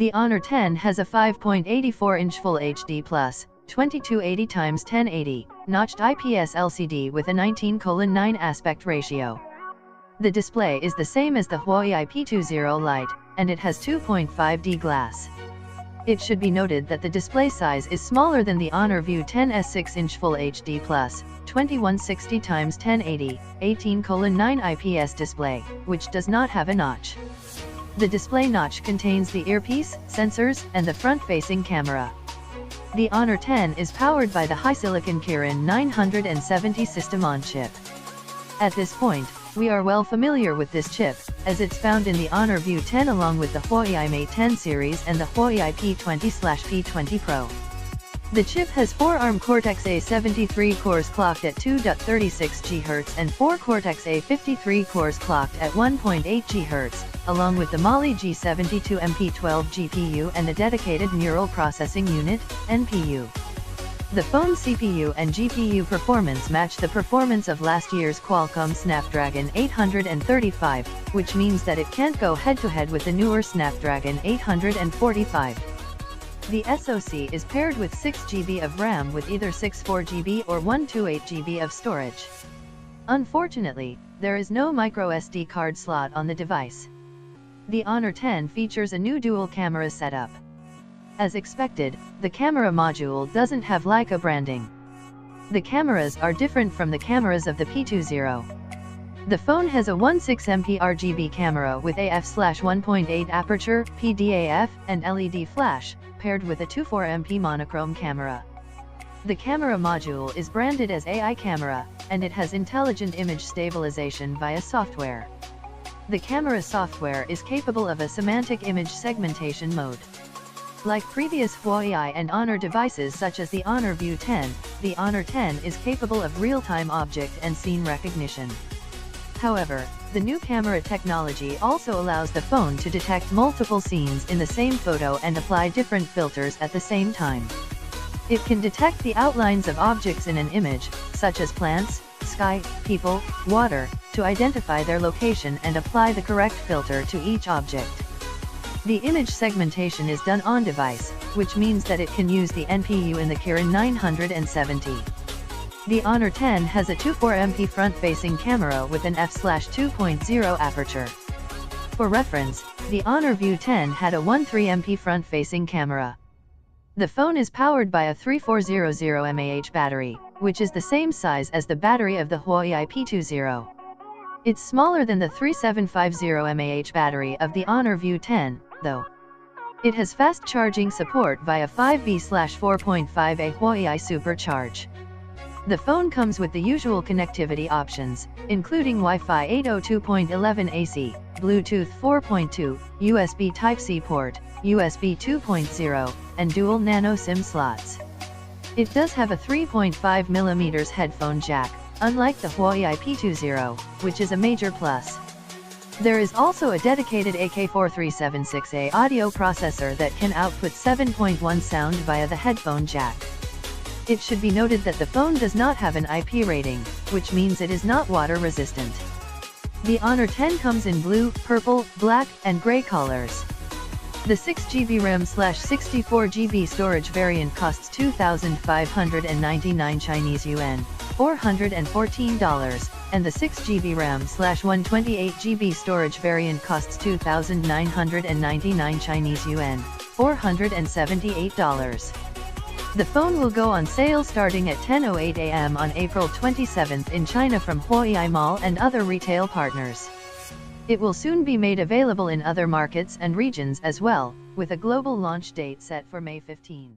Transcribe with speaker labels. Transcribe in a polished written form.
Speaker 1: The Honor 10 has a 5.84-inch Full HD Plus, 2280x1080, notched IPS LCD with a 19:9 aspect ratio. The display is the same as the Huawei P20 Lite, and it has 2.5D glass. It should be noted that the display size is smaller than the Honor View 10's 6-inch Full HD Plus, 2160x1080, 18:9 IPS display, which does not have a notch. The display notch contains the earpiece, sensors, and the front-facing camera. The Honor 10 is powered by the HiSilicon Kirin 970 system-on-chip. At this point, we are well familiar with this chip, as it's found in the Honor View 10 along with the Huawei Mate 10 series and the Huawei P20/P20 Pro. The chip has 4 ARM Cortex-A73 cores clocked at 2.36 GHz and 4 Cortex-A53 cores clocked at 1.8 GHz, along with the Mali G72MP12 GPU and a dedicated Neural Processing Unit, NPU. The phone's CPU and GPU performance match the performance of last year's Qualcomm Snapdragon 835, which means that it can't go head-to-head with the newer Snapdragon 845. The SoC is paired with 6 GB of RAM with either 64 GB or 128 GB of storage. Unfortunately, there is no microSD card slot on the device. The Honor 10 features a new dual camera setup. As expected, the camera module doesn't have Leica branding. The cameras are different from the cameras of the P20. The phone has a 16MP RGB camera with AF/1.8 aperture, PDAF, and LED flash, paired with a 24MP monochrome camera. The camera module is branded as AI Camera, and it has intelligent image stabilization via software. The camera software is capable of a semantic image segmentation mode. Like previous Huawei and Honor devices such as the Honor View 10, the Honor 10 is capable of real-time object and scene recognition. However, the new camera technology also allows the phone to detect multiple scenes in the same photo and apply different filters at the same time. It can detect the outlines of objects in an image, such as plants, sky, people, water, to identify their location and apply the correct filter to each object. The image segmentation is done on-device, which means that it can use the NPU in the Kirin 970. The Honor 10 has a 24MP front-facing camera with an f/2.0 aperture. For reference, the Honor View 10 had a 13MP front-facing camera. The phone is powered by a 3400 mAh battery, which is the same size as the battery of the Huawei P20. It's smaller than the 3750 mAh battery of the Honor View 10, though. It has fast charging support via 5V/4.5A Huawei Supercharge. The phone comes with the usual connectivity options, including Wi-Fi 802.11 AC, Bluetooth 4.2, USB Type-C port, USB 2.0, and dual nano SIM slots. It does have a 3.5mm headphone jack, unlike the Huawei P20, which is a major plus. There is also a dedicated AK4376A audio processor that can output 7.1 sound via the headphone jack. It should be noted that the phone does not have an IP rating, which means it is not water resistant. The Honor 10 comes in blue, purple, black, and gray colors. The 6GB RAM/64GB storage variant costs 2,599 Chinese yuan, $414, and the 6GB RAM/128GB storage variant costs 2,999 Chinese yuan, $478. The phone will go on sale starting at 10:08 a.m. on April 27 in China from Huawei Mall and other retail partners. It will soon be made available in other markets and regions as well, with a global launch date set for May 15.